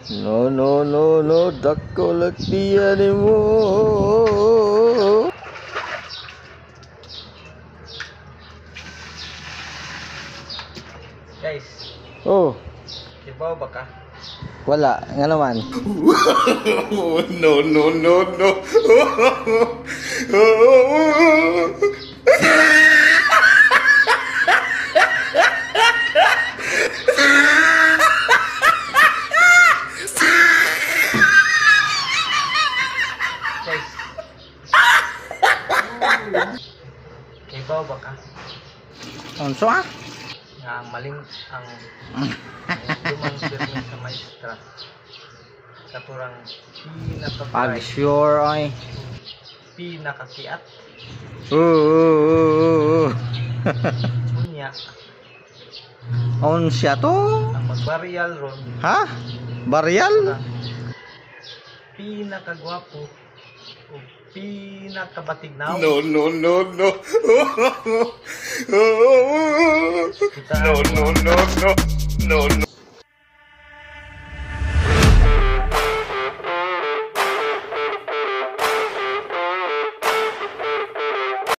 No, no, no, no, dako lagtiyan mo. Guys, Oh, ibaw ba ka? wala. Nga naman. No, no, no, no. Guys, ibaw ba ka? Unso ah? Nga ang maling ang lumang pirmi sa maestra sa turang Pag pinaka-bright, sure ay. pinakakiat, unya, Unsya to? ang magbarial ron, Ha? Barial? ang pinakagwapo o pinakabatignaw. No, no, no, no. Kita No, no, no, no. No, no.